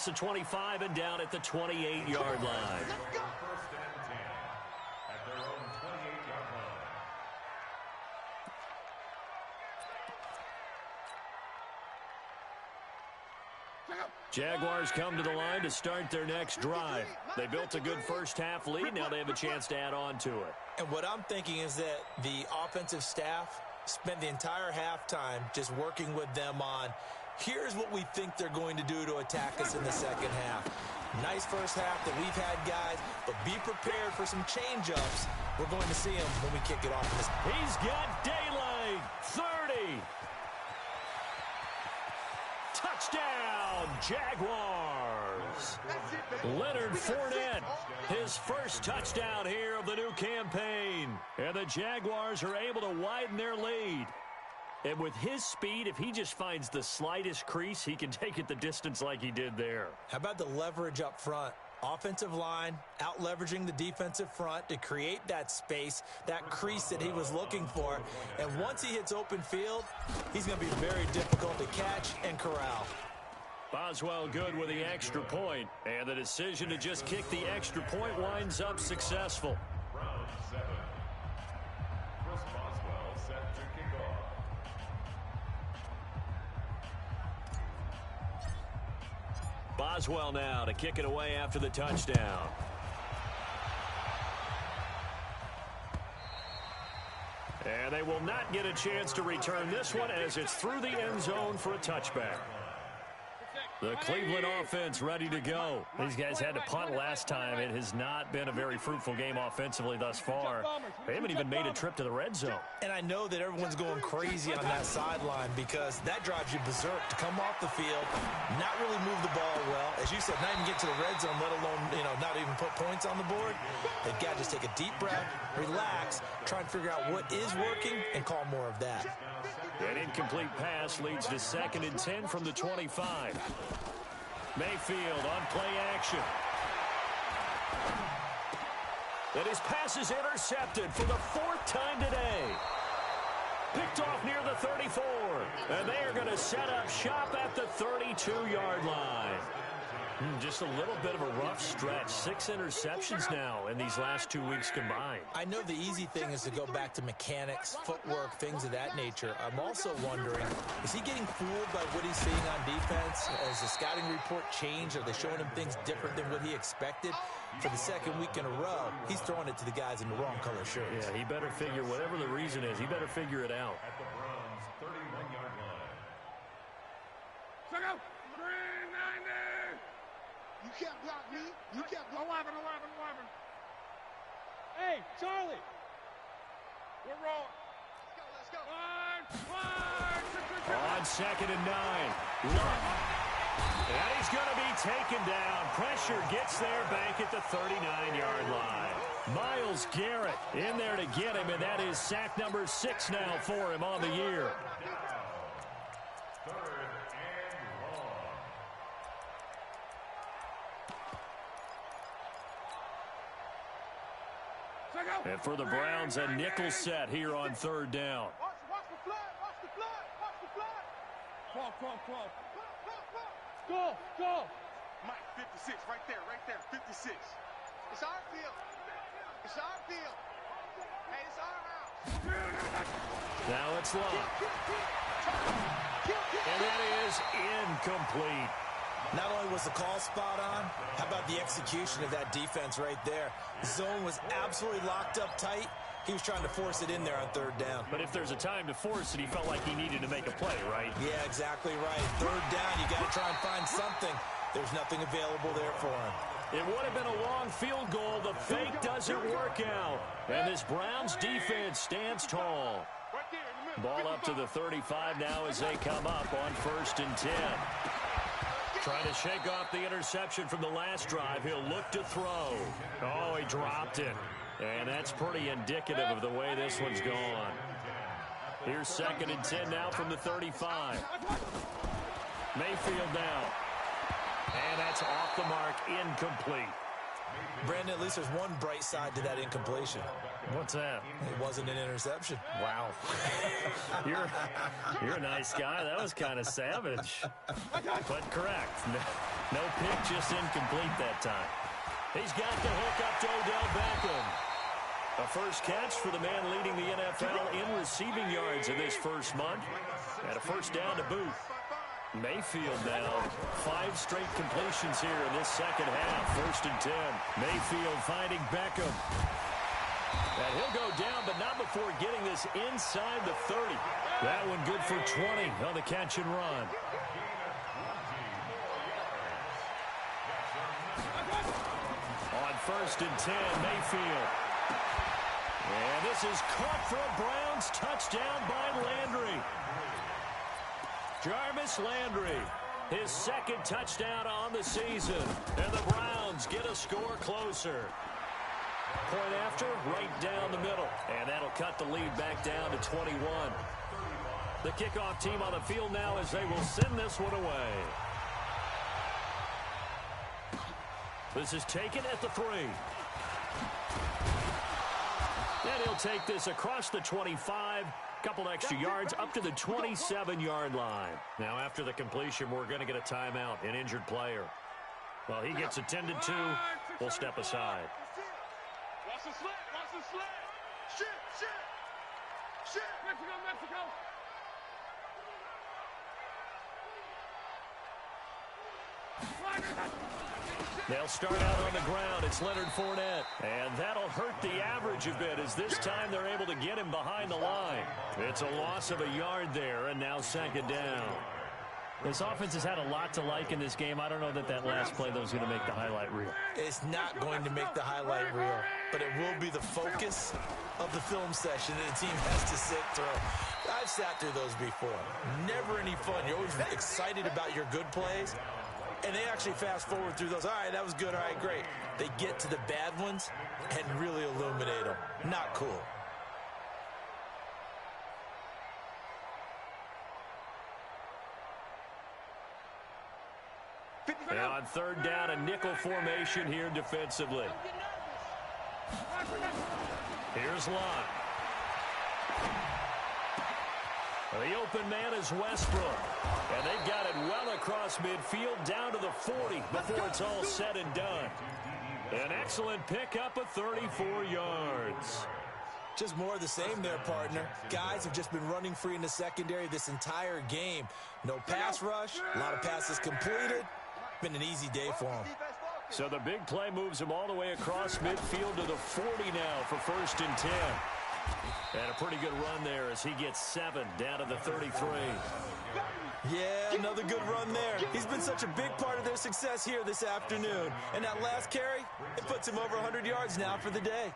across the 25 and down at the 28-yard line. First and 10 at their own 28-yard line. Jaguars come to the line to start their next drive. They built a good first-half lead. Now they have a chance to add on to it. And what I'm thinking is that the offensive staff spent the entire halftime just working with them on, here's what we think they're going to do to attack us in the second half. Nice first half that we've had, guys, but be prepared for some change-ups. We're going to see them when we kick it off. He's got daylight. 30. Touchdown, Jaguars. Leonard Fournette, his first touchdown here of the new campaign. And the Jaguars are able to widen their lead. And with his speed, if he just finds the slightest crease, he can take it the distance like he did there. How about the leverage up front? Offensive line out-leveraging the defensive front to create that space, that crease that he was looking for. And once he hits open field, he's going to be very difficult to catch and corral. Boswell good with the extra point, and the decision to just kick the extra point winds up successful. Round 7. Chris Boswell set to kick off. Boswell now to kick it away after the touchdown. And they will not get a chance to return this one as it's through the end zone for a touchback. The Cleveland offense ready to go. These guys had to punt last time. It has not been a very fruitful game offensively thus far. They haven't even made a trip to the red zone. And I know that everyone's going crazy on that sideline because that drives you berserk to come off the field, not really move the ball well. As you said, not even get to the red zone, let alone, not even put points on the board. They've got to just take a deep breath, relax, try and figure out what is working, and call more of that. An incomplete pass leads to 2nd and 10 from the 25. Mayfield on play action. And his pass is intercepted for the 4th time today. Picked off near the 34. And they are going to set up shop at the 32-yard line. Just a little bit of a rough stretch. 6 interceptions now in these last 2 weeks combined. I know the easy thing is to go back to mechanics, footwork, things of that nature. I'm also wondering, is he getting fooled by what he's seeing on defense? Has the scouting report changed? Are they showing him things different than what he expected? For the 2nd week in a row, he's throwing it to the guys in the wrong color shirts. Yeah, he better figure, whatever the reason is, he better figure it out. At the Browns' 31-yard line. Check out. 390. You can't block me. You can't block 11. Hey, Charlie. We're rolling. Let's go. On 2nd and 9. And he's going to be taken down. Pressure gets there back at the 39-yard line. Myles Garrett in there to get him, and that is sack number 6 now for him on the year. 3rd and long. And for the Browns, a nickel set here on 3rd down. Watch the flood. Watch the flood. Watch the flood. Call. Go. Mike, 56, right there, 56. It's our field. Hey, it's our house. Now it's long. And that is incomplete. Not only was the call spot on, how about the execution of that defense right there? The zone was absolutely locked up tight. He was trying to force it in there on 3rd down. But if there's a time to force it, he felt like he needed to make a play, right? Yeah, exactly right. 3rd down, you got to try and find something. There's nothing available there for him. It would have been a long field goal. The fake doesn't work out. And this Browns defense stands tall. Ball up to the 35 now as they come up on 1st and 10. Trying to shake off the interception from the last drive. He'll look to throw. Oh, he dropped it. And that's pretty indicative of the way this one's gone. Here's 2nd and 10 now from the 35. Mayfield now. And that's off the mark, incomplete. Brandon, at least there's one bright side to that incompletion. What's that? It wasn't an interception. Wow. You're a nice guy. That was kind of savage. But correct. No pick, just incomplete that time. He's got the hook up to Odell Beckham. A first catch for the man leading the NFL in receiving yards in this first month. And a first down to boot. Mayfield now, 5 straight completions here in this second half. 1st and 10. Mayfield finding Beckham. And he'll go down, but not before getting this inside the 30. That one good for 20 on the catch and run. On 1st and 10, Mayfield. And this is caught for a Browns touchdown by Landry. Jarvis Landry, his 2nd touchdown on the season. And the Browns get a score closer. Point after, right down the middle. And that'll cut the lead back down to 21. The kickoff team on the field now as they will send this one away. This is taken at the 3. And he'll take this across the 25. Couple extra yards up to the 27-yard line. Now, after the completion, we're going to get a timeout, an injured player. Well, he gets attended to. We'll step aside. Watch the slant, watch the slant. Shit. Mexico. They'll start out on the ground. It's Leonard Fournette. And that'll hurt the average a bit as this time they're able to get him behind the line. It's a loss of a yard there, and now 2nd down. This offense has had a lot to like in this game. I don't know that last play, though, is going to make the highlight reel. It's not going to make the highlight reel, but it will be the focus of the film session that the team has to sit through. I've sat through those before. Never any fun. You're always excited about your good plays. And they actually fast forward through those. All right, that was good. All right, great. They get to the bad ones and really illuminate them. Not cool. And on 3rd down, a nickel formation here defensively. Here's Lott. The open man is Westbrook. And they've got it well across midfield down to the 40 before it's all said and done. An excellent pickup of 34 yards. Just more of the same there, partner. Guys have just been running free in the secondary this entire game. No pass rush, a lot of passes completed. Been an easy day for them. So the big play moves him all the way across midfield to the 40 now for 1st and 10. And a pretty good run there as he gets 7 down to the 33. Yeah, another good run there. He's been such a big part of their success here this afternoon. And that last carry, it puts him over 100 yards now for the day.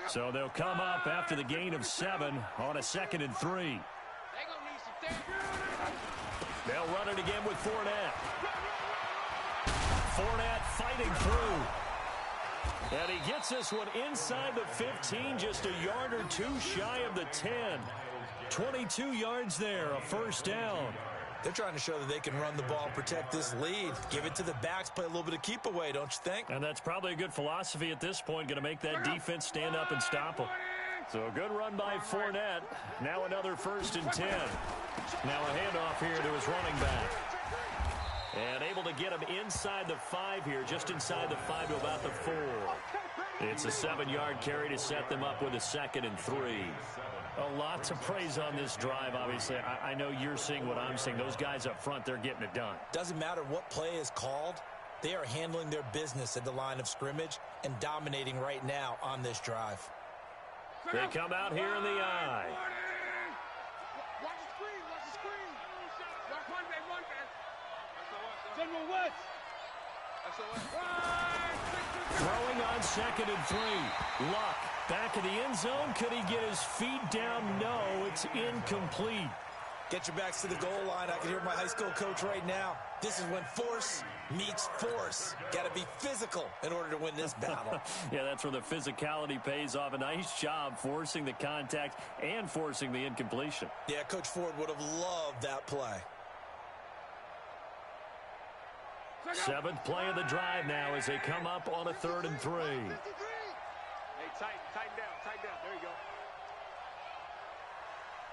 So they'll come up after the gain of 7 on a 2nd and 3. They'll run it again with Fournette. Fournette fighting through. And he gets this one inside the 15, just a yard or 2 shy of the 10. 22 yards there, a 1st down. They're trying to show that they can run the ball and protect this lead. Give it to the backs, play a little bit of keep away, don't you think? And that's probably a good philosophy at this point, going to make that defense stand up and stop them. So a good run by Fournette. Now another 1st and 10. Now a handoff here to his running back. And able to get him inside the 5 here, just inside the 5 to about the 4. It's a 7-yard carry to set them up with a 2nd and 3. A lot to praise on this drive, obviously. I know you're seeing what I'm seeing. Those guys up front, they're getting it done. Doesn't matter what play is called. They are handling their business at the line of scrimmage and dominating right now on this drive. They come out here in the I. Watch the screen, watch the screen. Watch one back. General West. Throwing on 2nd and 3. Luck back in the end zone. Could he get his feet down? No, it's incomplete. Get your backs to the goal line. I can hear my high school coach right now. This is when force meets force. Got to be physical in order to win this battle. Yeah, that's where the physicality pays off. A nice job forcing the contact and forcing the incompletion. Yeah, Coach Ford would have loved that play. Seventh play of the drive now as they come up on a 3rd and 3. Hey, tighten down. There you go.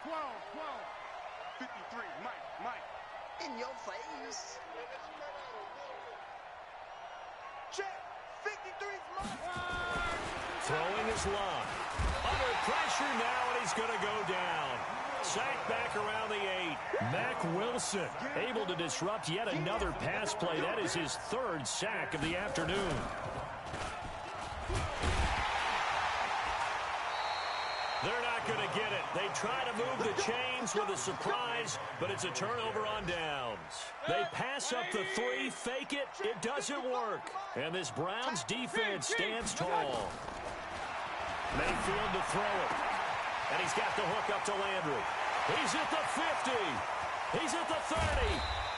12. 53, Mike. In your face. Check. 53's Mike. Throwing his long. Under pressure now, and he's going to go down. Sacked back around the 8. Mack Wilson able to disrupt yet another pass play. That is his 3rd sack of the afternoon. They're not going to get it. They try to move the chains with a surprise, but it's a turnover on downs. They pass up the 3, fake it. It doesn't work. And this Browns defense stands tall. Mayfield to throw it. And he's got the hook up to Landry. He's at the 50. He's at the 30.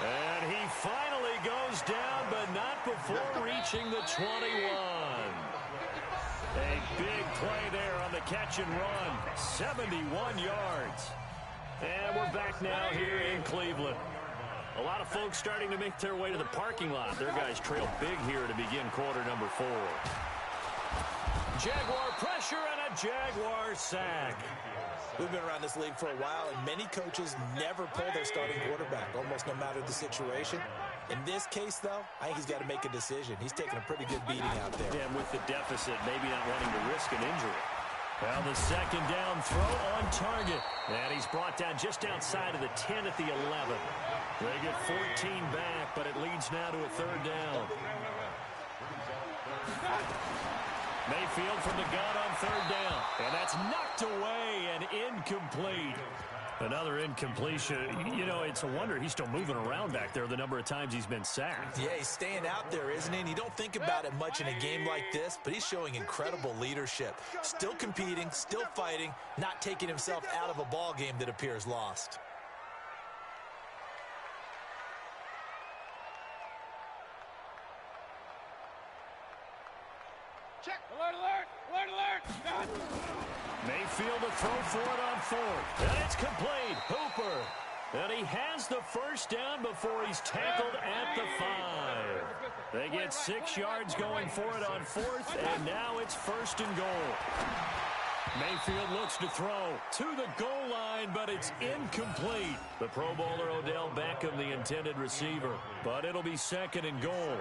And he finally goes down, but not before reaching the 21. A big play there on the catch and run. 71 yards. And we're back now here in Cleveland. A lot of folks starting to make their way to the parking lot. Their guys trail big here to begin quarter number 4. Jaguar pressure and a Jaguar sack. We've been around this league for a while, and many coaches never pull their starting quarterback, almost no matter the situation. In this case, though, I think he's got to make a decision. He's taking a pretty good beating out there. And with the deficit, maybe not wanting to risk an injury. Well, the second down throw on target. And he's brought down just outside of the 10 at the 11. They get 14 back, but it leads now to a 3rd down. Mayfield from the gun on 3rd down. And that's knocked away and incomplete. Another incompletion. You know, it's a wonder he's still moving around back there the number of times he's been sacked. Yeah, he's staying out there, isn't he? And you don't think about it much in a game like this, but he's showing incredible leadership. Still competing, still fighting, not taking himself out of a ball game that appears lost. Check. Alert. Mayfield to throw for it on 4th. And it's complete. Hooper. And he has the first down before he's tackled at the 5. They get 6 yards going for it on 4th, and now it's 1st and goal. Mayfield looks to throw to the goal line, but it's incomplete. The Pro Bowler Odell Beckham, the intended receiver. But it'll be 2nd and goal.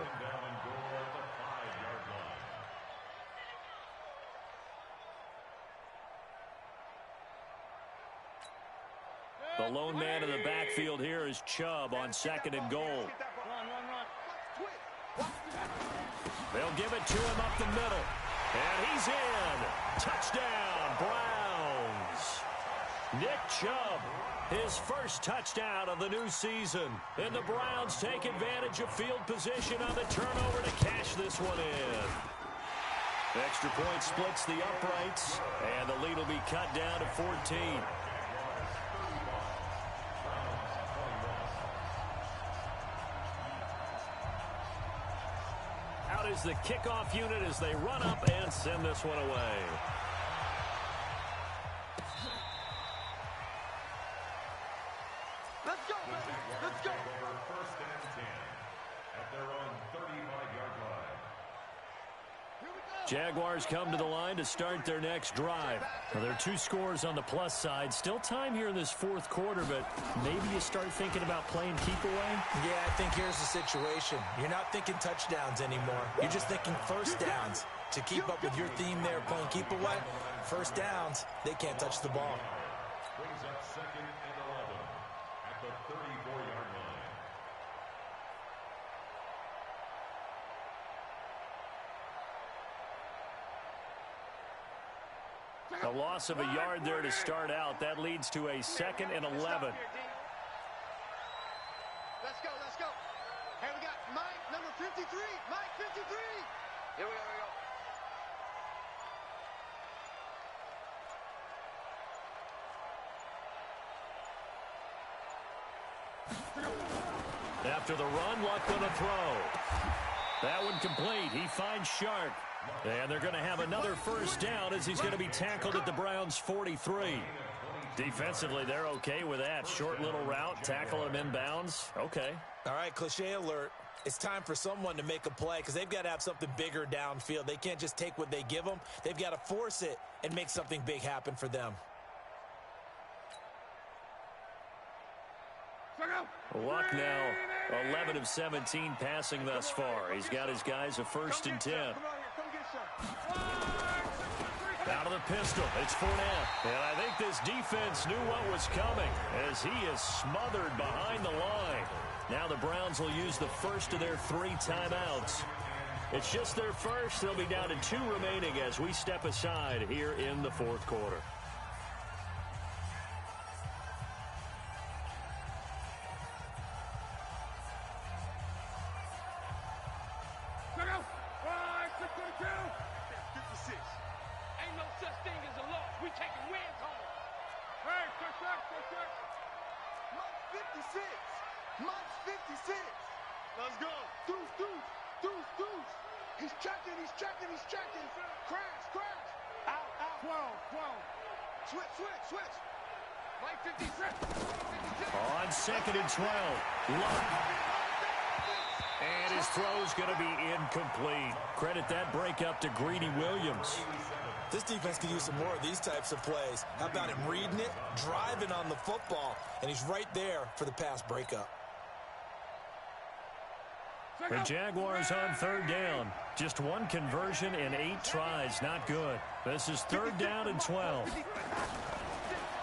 The lone man in the backfield here is Chubb on 2nd and goal. They'll give it to him up the middle. And he's in. Touchdown, Browns. Nick Chubb, his first touchdown of the new season. And the Browns take advantage of field position on the turnover to cash this one in. Extra point splits the uprights, and the lead will be cut down to 14. Out is the kickoff unit as they run up and send this one away. Let's go, baby. Let's go. 1st and 10 at their own 35-yard line. Jaguars come to the line to start their next drive. Now, there are 2 scores on the plus side. Still time here in this 4th quarter, but maybe you start thinking about playing keep away? Yeah, I think here's the situation. You're not thinking touchdowns anymore. You're just thinking first downs. To keep up with your theme there, playing keep away, first downs, they can't touch the ball. Brings up 2nd and 11 at the 34-yard line. A loss of a yard there to start out. That leads to a 2nd and 11. Let's go. Hey, we got Mike, number 53. Mike, 53. Here we go. After the run, luck with a throw. That one complete. He finds Sharp. And they're going to have another first down as he's going to be tackled at the Browns' 43. Defensively, they're okay with that. Short little route, tackle him inbounds. Okay. All right, cliche alert. It's time for someone to make a play because they've got to have something bigger downfield. They can't just take what they give them. They've got to force it and make something big happen for them. Luck now, 11 of 17 passing thus far. He's got his guys a 1st and 10. Out of the pistol, it's Fournette. And I think this defense knew what was coming as he is smothered behind the line. Now the Browns will use the first of their 3 timeouts. It's just their first. They'll be down to 2 remaining as we step aside here in the 4th quarter. Let's go. Deuce. He's checking. Crash. Out. 12. Switch. Like 56. On 2nd and 12. Luck. And his throw's going to be incomplete. Credit that breakup to Greedy Williams. This defense could use some more of these types of plays. How about him reading it, driving on the football, and he's right there for the pass breakup. The Jaguars on 3rd down. Just 1 conversion in 8 tries. Not good. This is 3rd down and 12.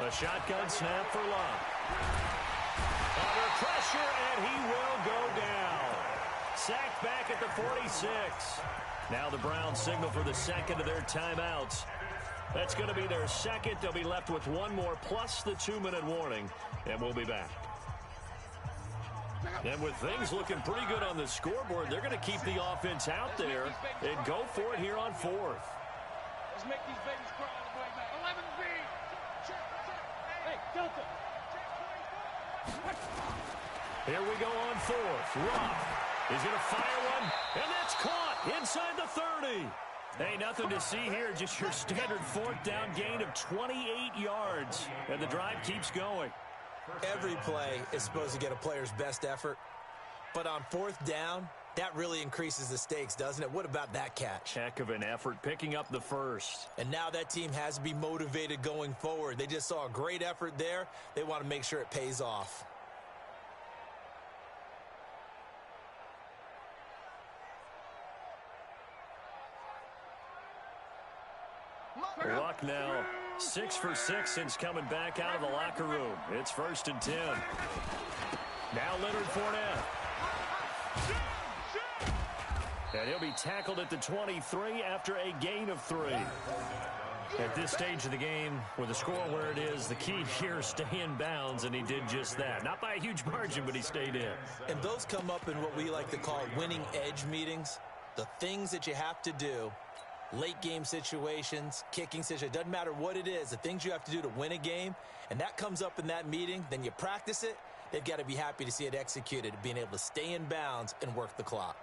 A shotgun snap for Luck. Under pressure, and he will go down. Sacked back at the 46. Now the Browns signal for the 2nd of their timeouts. That's going to be their 2nd. They'll be left with 1 more plus the 2-minute warning, and we'll be back. And with things looking pretty good on the scoreboard, they're going to keep the offense out there and go for it here on 4th. Let's make these babies cry on the way back. 11B. Hey, Delta. Here we go on 4th. Rock. He's going to fire one, and that's caught inside the 30. Hey, nothing to see here, just your standard 4th down gain of 28 yards. And the drive keeps going. Every play is supposed to get a player's best effort. But on 4th down, that really increases the stakes, doesn't it? What about that catch? Heck of an effort, picking up the 1st. And now that team has to be motivated going forward. They just saw a great effort there. They want to make sure it pays off. Luck now 6 for 6 since coming back out of the locker room. It's 1st and 10. Now Leonard Fournette. And he'll be tackled at the 23 after a gain of 3. At this stage of the game, with the score where it is, the key here is stay in bounds, and he did just that. Not by a huge margin, but he stayed in. And those come up in what we like to call winning edge meetings. The things that you have to do. Late game situations, kicking situations, doesn't matter what it is, the things you have to do to win a game, and that comes up in that meeting, then you practice it, they've got to be happy to see it executed, being able to stay in bounds and work the clock.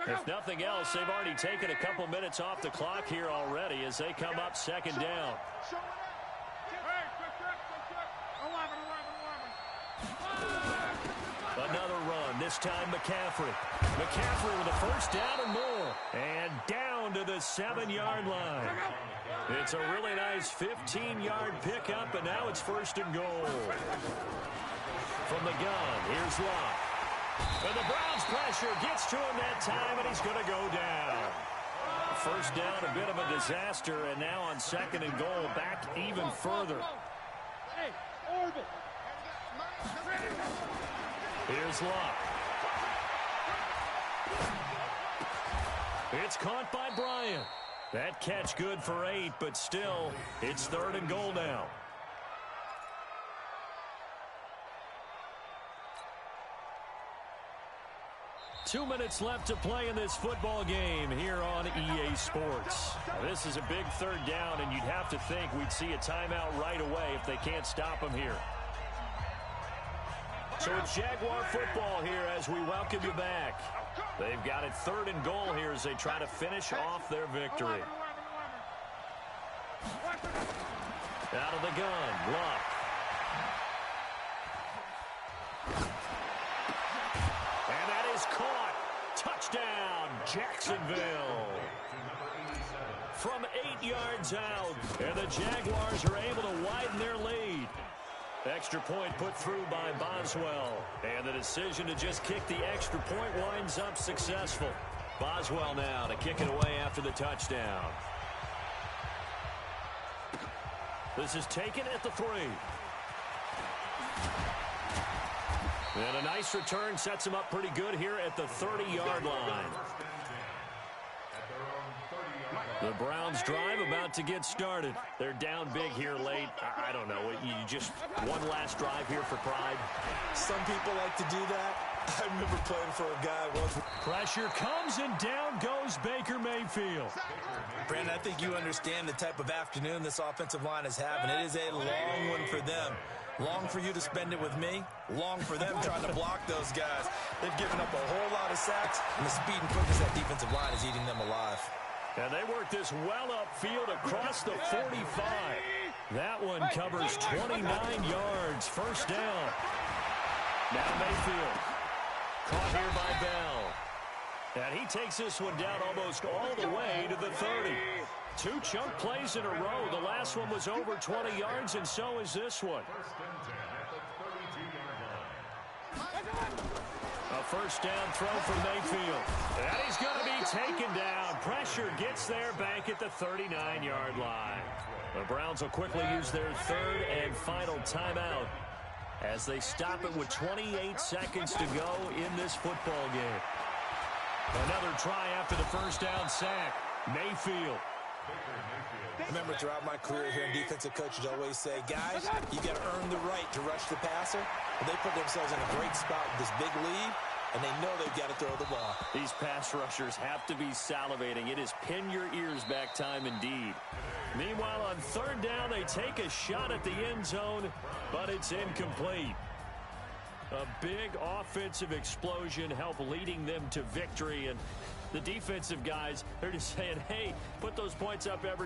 If nothing else, they've already taken a couple minutes off the clock here already as they come up 2nd down. Another run, this time McCaffrey. McCaffrey with a 1st down and more. And down to the 7-yard line. It's a really nice 15-yard pickup, and now it's 1st and goal. From the gun, here's Luck. And the Browns pressure gets to him that time, and he's going to go down. 1st down, a bit of a disaster, and now on 2nd and goal, back even further. Hey, orbit. Here's Luck. It's caught by Bryant. That catch good for 8, but still, it's 3rd and goal now. Two minutes left to play in this football game here on EA Sports. Now, this is a big 3rd down, and you'd have to think we'd see a timeout right away if they can't stop him here. So it's Jaguar football here as we welcome you back. They've got it 3rd and goal here as they try to finish off their victory. Out of the gun, Luck. And that is caught. Touchdown, Jacksonville. From 8 yards out, and the Jaguars are able to widen their lead. Extra point put through by Boswell. And the decision to just kick the extra point winds up successful. Boswell now to kick it away after the touchdown. This is taken at the 3. And a nice return sets him up pretty good here at the 30-yard line. The Browns drive about to get started. They're down big here late. I don't know. You just one last drive here for pride. Some people like to do that. I remember playing for a guy once. Pressure comes and down goes Baker Mayfield. Brandon, I think you understand the type of afternoon this offensive line is having. It is a long one for them. Long for you to spend it with me. Long for them trying to block those guys. They've given up a whole lot of sacks, and the speed and quickness of that defensive line is eating them alive. And they work this well upfield across the 45. That one covers 29 yards. First down. Now Mayfield. Caught here by Bell. And he takes this one down almost all the way to the 30. 2 chunk plays in a row. The last one was over 20 yards, and so is this one. A first down throw for Mayfield. And he's going to be taken down. Pressure gets there back at the 39-yard line. The Browns will quickly use their 3rd and final timeout as they stop it with 28 seconds to go in this football game. Another try after the first down sack. Mayfield. I remember throughout my career here in defensive coaches always say, guys, you got to earn the right to rush the passer. And they put themselves in a great spot with this big lead, and they know they've got to throw the ball. These pass rushers have to be salivating. It is pin your ears back time indeed. Meanwhile, on 3rd down, they take a shot at the end zone, but it's incomplete. A big offensive explosion helped leading them to victory, and the defensive guys, they're just saying, hey, put those points up every